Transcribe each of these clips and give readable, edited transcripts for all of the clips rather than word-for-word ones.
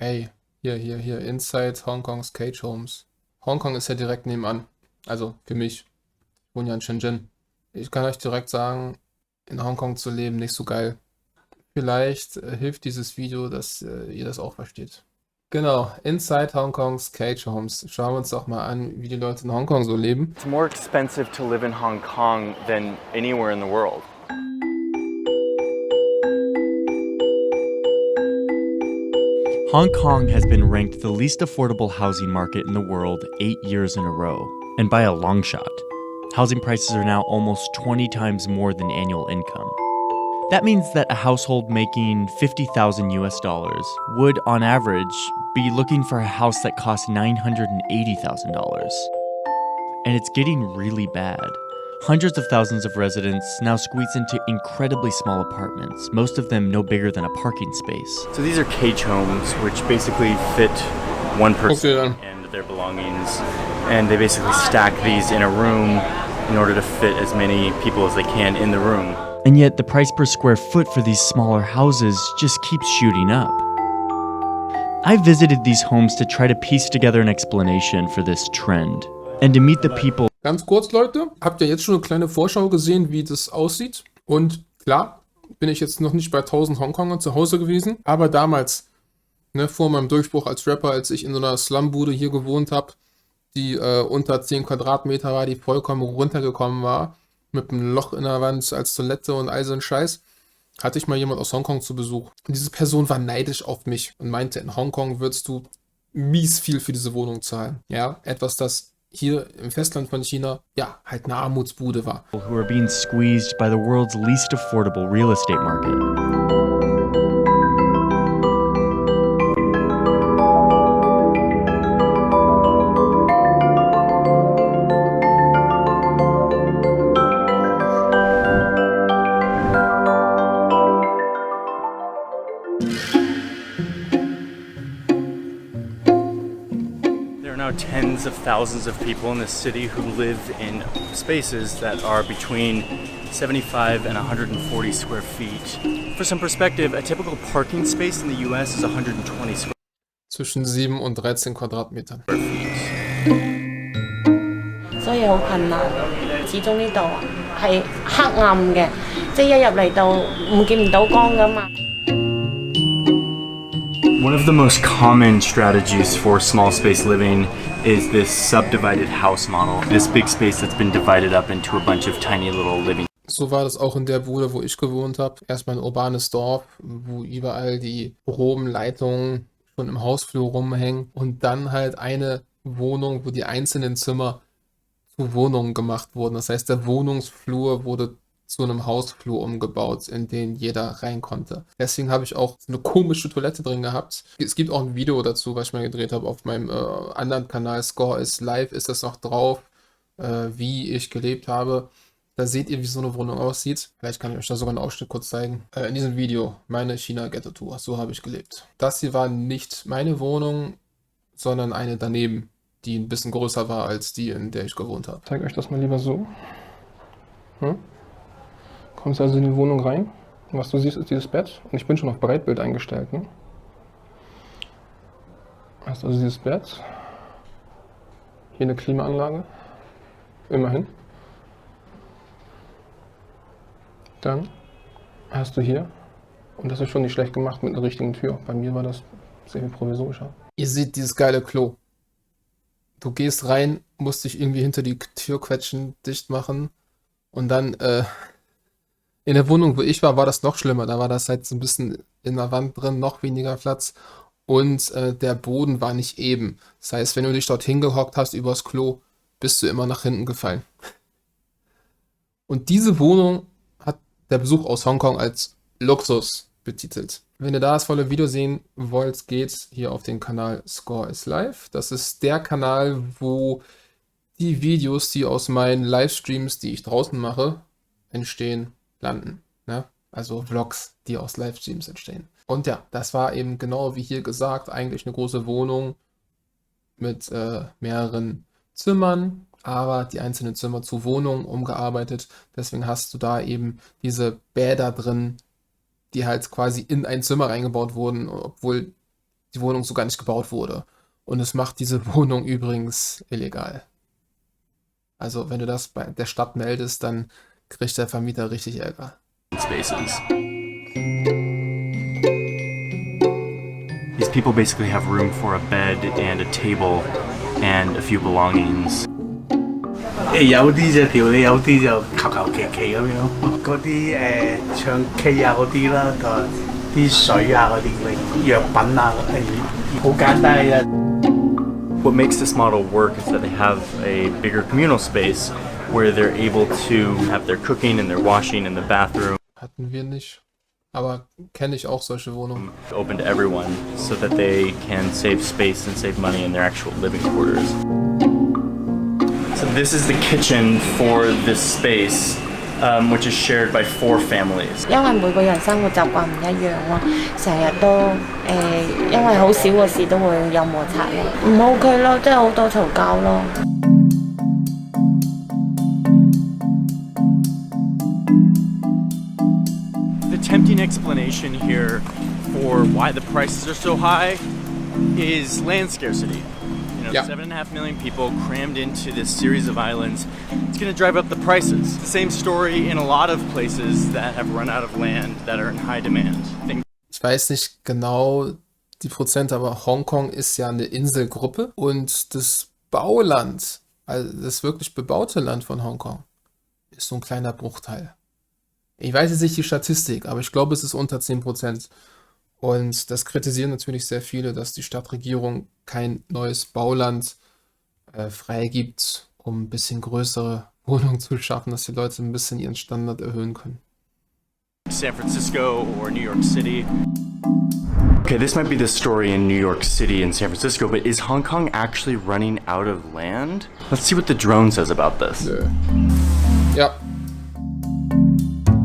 Ey, hier, Inside Hongkongs Cage Homes. Hongkong ist ja direkt nebenan. Also für mich. Ich wohne ja in Shenzhen. Ich kann euch direkt sagen, in Hongkong zu leben, nicht so geil. Vielleicht hilft dieses Video, dass ihr das auch versteht. Genau, Inside Hongkongs Cage Homes. Schauen wir uns doch mal an, wie die Leute in Hongkong so leben. It's more expensive to live in Hong Kong than anywhere in the world. Hong Kong has been ranked the least affordable housing market in the world 8 years in a row, and by a long shot. Housing prices are now almost 20 times more than annual income. That means that a household making $50,000 US would, on average, be looking for a house that costs $980,000. And it's getting really bad. Hundreds of thousands of residents now squeeze into incredibly small apartments, most of them no bigger than a parking space. So these are cage homes, which basically fit one person and their belongings, and they basically stack these in a room in order to fit as many people as they can in the room. And yet the price per square foot for these smaller houses just keeps shooting up. I visited these homes to try to piece together an explanation for this trend and to meet the people. Ganz kurz, Leute, habt ihr jetzt schon eine kleine Vorschau gesehen, wie das aussieht? Und klar, bin ich jetzt noch nicht bei 1000 Hongkongern zu Hause gewesen, aber damals, ne, vor meinem Durchbruch als Rapper, als ich in so einer Slumbude hier gewohnt habe, die unter 10 Quadratmeter war, die vollkommen runtergekommen war, mit einem Loch in der Wand als Toilette und all so ein Scheiß, hatte ich mal jemand aus Hongkong zu Besuch. Und diese Person war neidisch auf mich und meinte, in Hongkong würdest du mies viel für diese Wohnung zahlen. Ja, etwas, das hier im Festland von China, ja, halt eine Armutsbude war. Who are being squeezed by the world's least affordable real estate market. There are now tens of thousands of people in this city who live in spaces that are between 75 and 140 square feet. For some perspective, a typical parking space in the US is 120 square Zwischen 7 und 13 Quadratmetern. feet. 所以好困難，始終呢度係黑暗嘅，即係一入嚟到見唔到光㗎嘛。 One of the most common strategies for small space living is this subdivided house model. This big space that's been divided up into a bunch of tiny little living. So war das auch in der Bude, wo ich gewohnt habe. Erstmal ein urbanes Dorf, wo überall die Stromleitungen schon im Hausflur rumhängen. Und dann halt eine Wohnung, wo die einzelnen Zimmer zu Wohnungen gemacht wurden. Das heißt, der Wohnungsflur wurde zu einem Hausflur umgebaut, in den jeder rein konnte. Deswegen habe ich auch so eine komische Toilette drin gehabt. Es gibt auch ein Video dazu, was ich mal gedreht habe auf meinem anderen Kanal. Scor ist live, ist das noch drauf, wie ich gelebt habe. Da seht ihr, wie so eine Wohnung aussieht. Vielleicht kann ich euch da sogar einen Ausschnitt kurz zeigen. In diesem Video, meine China-Ghetto-Tour. So habe ich gelebt. Das hier war nicht meine Wohnung, sondern eine daneben, die ein bisschen größer war als die, in der ich gewohnt habe. Ich zeige euch das mal lieber so. Kommst also in die Wohnung rein. Und was du siehst, ist dieses Bett. Und ich bin schon auf Breitbild eingestellt. Ne? Hast also dieses Bett. Hier eine Klimaanlage. Immerhin. Dann hast du hier, und das ist schon nicht schlecht gemacht mit einer richtigen Tür. Bei mir war das sehr viel provisorischer. Ihr seht dieses geile Klo. Du gehst rein, musst dich irgendwie hinter die Tür quetschen, dicht machen. Und dann, in der Wohnung, wo ich war, war das noch schlimmer. Da war das halt so ein bisschen in der Wand drin, noch weniger Platz. Und der Boden war nicht eben. Das heißt, wenn du dich dort hingehockt hast übers Klo, bist du immer nach hinten gefallen. Und diese Wohnung hat der Besuch aus Hongkong als Luxus betitelt. Wenn ihr da das volle Video sehen wollt, geht's hier auf den Kanal Scor is live. Das ist der Kanal, wo die Videos, die aus meinen Livestreams, die ich draußen mache, entstehen, landen. Ne? Also Vlogs, die aus Livestreams entstehen. Und ja, das war eben genau wie hier gesagt, eigentlich eine große Wohnung mit mehreren Zimmern, aber die einzelnen Zimmer zu Wohnungen umgearbeitet. Deswegen hast du da eben diese Bäder drin, die halt quasi in ein Zimmer reingebaut wurden, obwohl die Wohnung so gar nicht gebaut wurde. Und es macht diese Wohnung übrigens illegal. Also wenn du das bei der Stadt meldest, dann kriegt der Vermieter richtig Ärger. Spaces. These people basically have room for a bed and a table and a few belongings. 有啲就條理，有啲就求求其其咁樣。嗰啲唱 K 啊嗰啲啦，同埋啲水啊嗰啲藥品啊，好簡單嘅啫。What makes this model work is that they have a bigger communal space where they're able to have their cooking and their washing in the bathroom Hatten wir nicht. Aber kenne ich auch solche Wohnungen. open to everyone so that they can save space and save money in their actual living quarters. So this is the kitchen for this space, which is shared by 4 families. 因為每個人生活習慣唔一樣咯，成日都因為好少個事都會有摩擦咯，唔 OK 咯，即係好多嘈交咯。The tempting explanation here for why the prices are so high is land scarcity. You know, Yeah. 7.5 million people crammed into this series of islands. It's going to drive up the prices. The same story in a lot of places that have run out of land that are in high demand. Ich weiß nicht genau die Prozente, aber Hongkong ist ja eine Inselgruppe und das Bauland, also das wirklich bebaute Land von Hongkong, ist so ein kleiner Bruchteil. Ich weiß jetzt nicht die Statistik, aber ich glaube, es ist unter 10%. Und das kritisieren natürlich sehr viele, dass die Stadtregierung kein neues Bauland freigibt, um ein bisschen größere Wohnungen zu schaffen, dass die Leute ein bisschen ihren Standard erhöhen können. San Francisco or New York City. Okay, this might be the story in New York City and San Francisco, but is Hong Kong actually running out of land? Let's see what the drone says about this. Nö. Ja.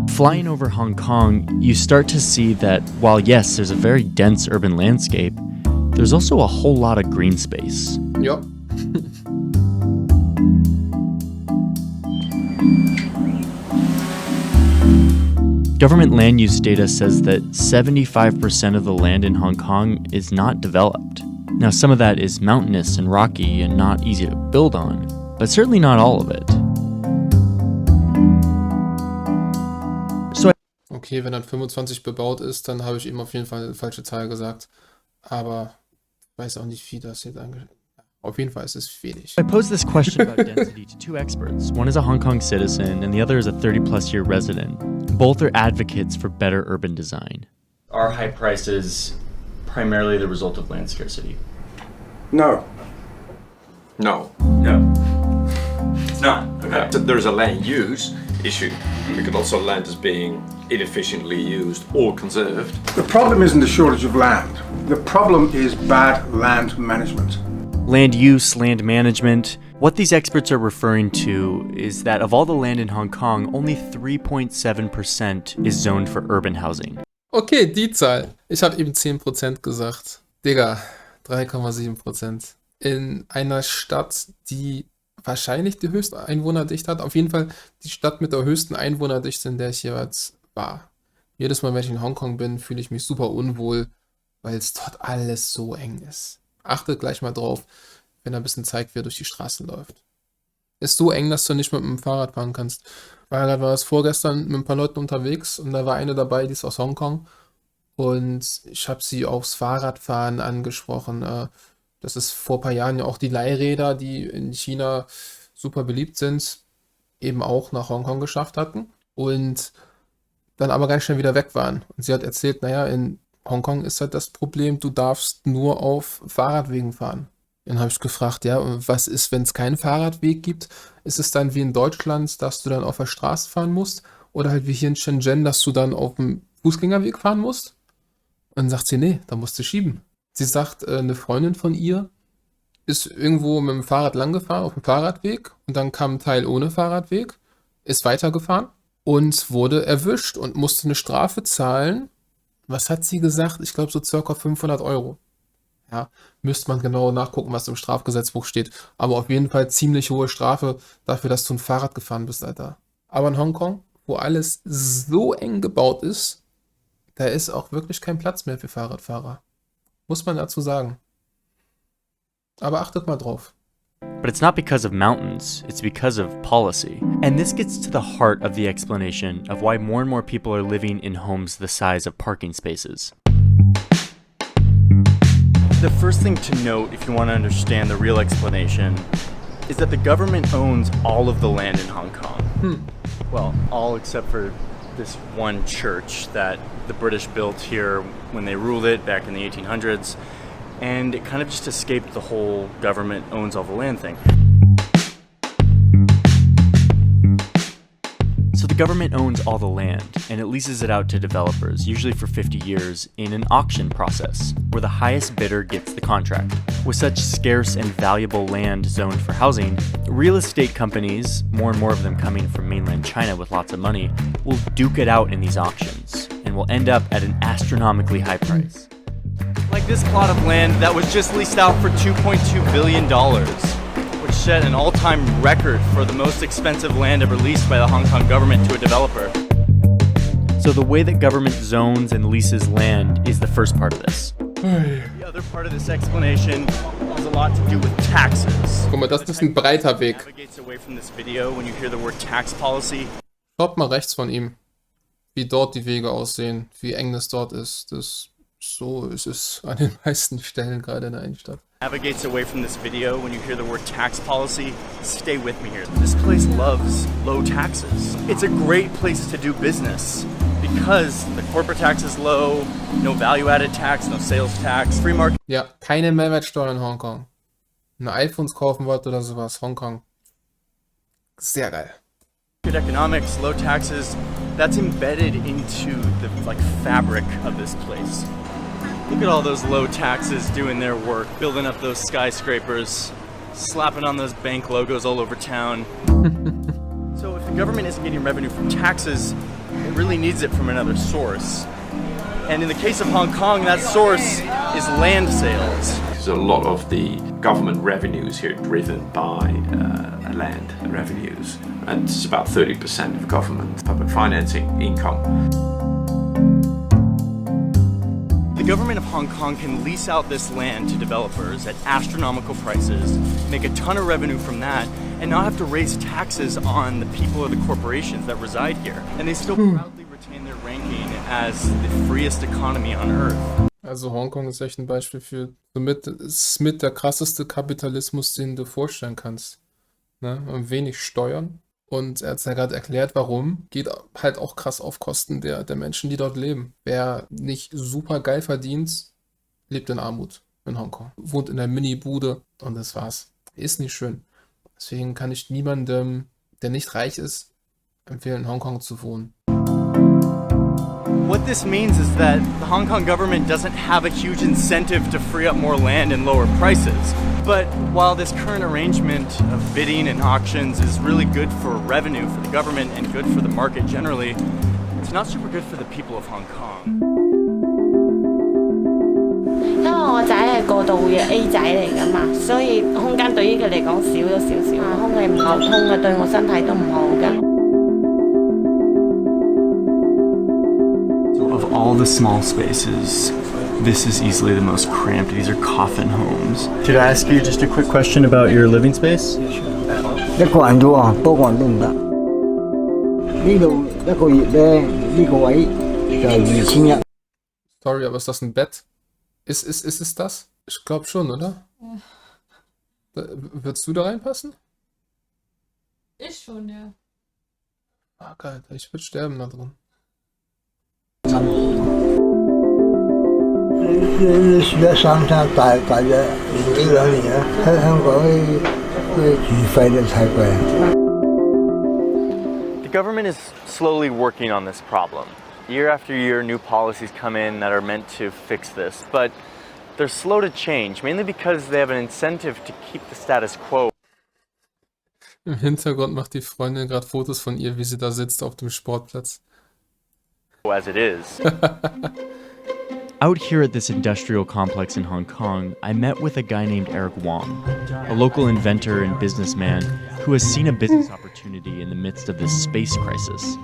Flying over Hong Kong, you start to see that while yes, there's a very dense urban landscape, there's also a whole lot of green space. Ja. Government land use data says that 75% of the land in Hong Kong is not developed. Now, some of that is mountainous and rocky and not easy to build on, but certainly not all of it. Okay, wenn dann 25 bebaut ist, dann habe ich ihm auf jeden Fall eine falsche Zahl gesagt. Aber ich weiß auch nicht, wie das jetzt angeht. Auf jeden Fall ist es wenig. I posed this question about density to 2 experts. One is a Hong Kong citizen and the other is a 30-plus year resident. Both are advocates for better urban design. Are high prices primarily the result of land scarcity? No. No. It's not. Okay. So there's a land use issue because lots of land is being inefficiently used or conserved. The problem isn't the shortage of land. The problem is bad land management. Land use, land management. What these experts are referring to is that of all the land in Hong Kong, only 3.7% is zoned for urban housing. Okay, die Zahl. Ich habe eben 10% gesagt. Digga, 3,7%. In einer Stadt, die wahrscheinlich die höchste Einwohnerdichte hat. Auf jeden Fall die Stadt mit der höchsten Einwohnerdichte, in der ich jeweils war. Jedes Mal, wenn ich in Hongkong bin, fühle ich mich super unwohl, weil es dort alles so eng ist. Achtet gleich mal drauf, wenn er ein bisschen zeigt, wie er durch die Straßen läuft. Ist so eng, dass du nicht mit dem Fahrrad fahren kannst. War es vorgestern mit ein paar Leuten unterwegs und da war eine dabei, die ist aus Hongkong. Und ich habe sie aufs Fahrradfahren angesprochen. Das ist vor ein paar Jahren ja auch die Leihräder, die in China super beliebt sind, eben auch nach Hongkong geschafft hatten. Und dann aber ganz schnell wieder weg waren. Und sie hat erzählt, naja, in Hongkong ist halt das Problem, du darfst nur auf Fahrradwegen fahren. Dann habe ich gefragt, ja, und was ist, wenn es keinen Fahrradweg gibt? Ist es dann wie in Deutschland, dass du dann auf der Straße fahren musst? Oder halt wie hier in Shenzhen, dass du dann auf dem Fußgängerweg fahren musst? Und dann sagt sie, nee, da musst du schieben. Sie sagt, eine Freundin von ihr ist irgendwo mit dem Fahrrad langgefahren, auf dem Fahrradweg. Und dann kam ein Teil ohne Fahrradweg, ist weitergefahren und wurde erwischt und musste eine Strafe zahlen. Was hat sie gesagt? Ich glaube so circa 500 Euro. Ja, müsste man genau nachgucken, was im Strafgesetzbuch steht. Aber auf jeden Fall ziemlich hohe Strafe dafür, dass du ein Fahrrad gefahren bist, Alter. Aber in Hongkong, wo alles so eng gebaut ist, da ist auch wirklich kein Platz mehr für Fahrradfahrer. Muss man dazu sagen. Aber achtet mal drauf. But it's not because of mountains, it's because of policy. And this gets to the heart of the explanation of why more and more people are living in homes the size of parking spaces. The first thing to note, if you want to understand the real explanation, is that the government owns all of the land in Hong Kong. Well, all except for this one church that the British built here when they ruled it back in the 1800s. And it kind of just escaped the whole government owns all the land thing. So the government owns all the land, and it leases it out to developers, usually for 50 years, in an auction process, where the highest bidder gets the contract. With such scarce and valuable land zoned for housing, real estate companies, more and more of them coming from mainland China with lots of money, will duke it out in these auctions, and will end up at an astronomically high price. Like this plot of land that was just leased out for $2.2 billion, which set an all-time record for the most expensive land ever leased by the Hong Kong government to a developer. So the way that government zones and leases land is the first part of this. The other part of this explanation has a lot to do with taxes. Guck mal, das ist ein breiter Weg. Navigates away from this video when you hear the word tax policy. Schaut mal rechts von ihm, wie dort die Wege aussehen, wie eng das dort ist. So ist es an den meisten Stellen gerade in der Innenstadt. Navigates away from this video when you hear the word tax policy. Stay with me here. This place loves low taxes. It's a great place to do business because the corporate tax is low, no value-added tax, no sales tax, free market. Ja, keine Mehrwertsteuer in Hongkong. Ein iPhones kaufen wollt oder sowas, Hongkong. Sehr geil. Economics, low taxes, that's embedded into the fabric of this place. Look at all those low taxes doing their work, building up those skyscrapers, slapping on those bank logos all over town. So if the government isn't getting revenue from taxes, it really needs it from another source. And in the case of Hong Kong, that source is land sales. So a lot of the government revenues here are driven by land revenues, and it's about 30% of government public financing income. The government of Hong Kong can lease out this land to developers at astronomical prices, make a ton of revenue from that, and not have to raise taxes on the people or the corporations that reside here. And they still proudly retain their ranking as the freest economy on Earth. Also Hongkong ist echt ein Beispiel für ist mit der krasseste Kapitalismus, den du vorstellen kannst. Ne? Und wenig Steuern. Und er hat ja gerade erklärt, warum. Geht halt auch krass auf Kosten der Menschen, die dort leben. Wer nicht super geil verdient, lebt in Armut in Hongkong. Wohnt in der Mini-Bude und das war's. Ist nicht schön. Deswegen kann ich niemandem, der nicht reich ist, empfehlen, in Hongkong zu wohnen. What this means is that the Hong Kong government doesn't have a huge incentive to free up more land and lower prices. But while this current arrangement of bidding and auctions is really good for revenue for the government and good for the market generally, it's not super good for the people of Hong Kong. 因為我仔係過渡嘅 A 仔嚟㗎嘛，所以空間對於佢嚟講少咗少少，空氣唔流通嘅，對我身體都唔好㗎。Of all the small spaces, this is easily the most cramped. These are coffin homes. Could I ask you just a quick question about your living space? 一個人啫喎，多個人都唔得。呢度一個月咧，呢個位就係2100。Sorry, aber ist das ein Bett? Ist es das? Ich glaube schon, oder? Würdest du da reinpassen? Ich schon, ja. Ah, geil, ich würde sterben da drin. 你住喺三餐大約呢2年啦，喺香港啲住費都太貴。The government is slowly working on this problem. Year after year, new policies come in that are meant to fix this, but they're slow to change, mainly because they have an incentive to keep the status quo. Im Hintergrund macht die Freundin gerade Fotos von ihr, wie sie da sitzt auf dem Sportplatz. As it is. Out here at this industrial complex in Hong Kong, I met with a guy named Eric Wong, a local inventor and businessman who has seen a business opportunity in the midst of this space crisis.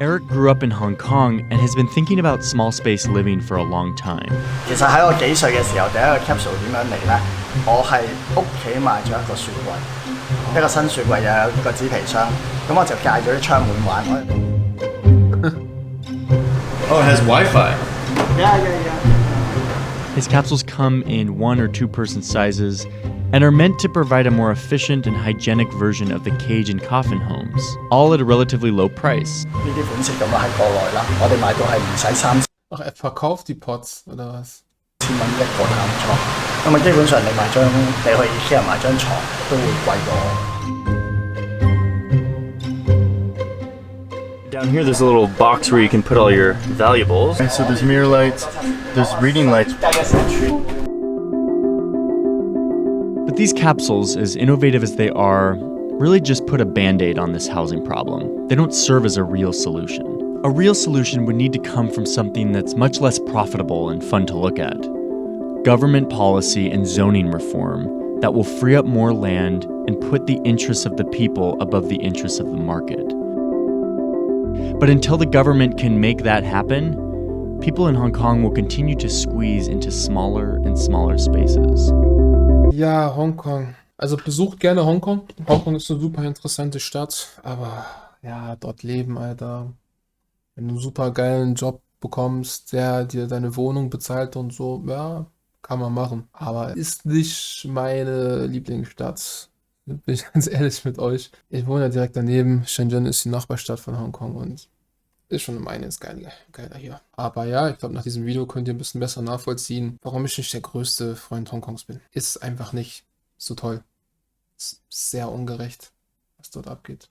Eric grew up in Hong Kong and has been thinking about small space living for a long time. 其實喺我幾歲嘅時候，第一個 capsule 點樣嚟呢？我係屋企買咗一個雪櫃，一個新雪櫃又有個紙皮箱，咁我就戒咗啲窗門玩。Oh, it has Wi-Fi. Yeah. His capsules come in 1 or 2 person sizes and are meant to provide a more efficient and hygienic version of the cage and coffin homes, all at a relatively low price. 呢啲款式咁啊喺國內啦，我哋買到係唔使3,000 Ach, er verkauft die Pots, oder was? 蚊一個淡床，咁啊基本上你去 IKEA 買張床都會貴過。Down here, there's a little box where you can put all your valuables. So there's mirror lights, there's reading lights. But these capsules, as innovative as they are, really just put a band-aid on this housing problem. They don't serve as a real solution. A real solution would need to come from something that's much less profitable and fun to look at. Government policy and zoning reform that will free up more land and put the interests of the people above the interests of the market. But until the government can make that happen, people in Hong Kong will continue to squeeze into smaller and smaller spaces. Ja, Hongkong. Also besucht gerne Hongkong. Hongkong ist eine super interessante Stadt, aber ja, dort leben, Alter. Wenn du einen super geilen Job bekommst, der dir deine Wohnung bezahlt und so, ja, kann man machen. Aber ist nicht meine Lieblingsstadt. Bin ich ganz ehrlich mit euch. Ich wohne ja direkt daneben. Shenzhen ist die Nachbarstadt von Hongkong und ist schon um einiges geiler hier. Aber ja, ich glaube, nach diesem Video könnt ihr ein bisschen besser nachvollziehen, warum ich nicht der größte Freund Hongkongs bin. Ist einfach nicht so toll. Ist sehr ungerecht, was dort abgeht.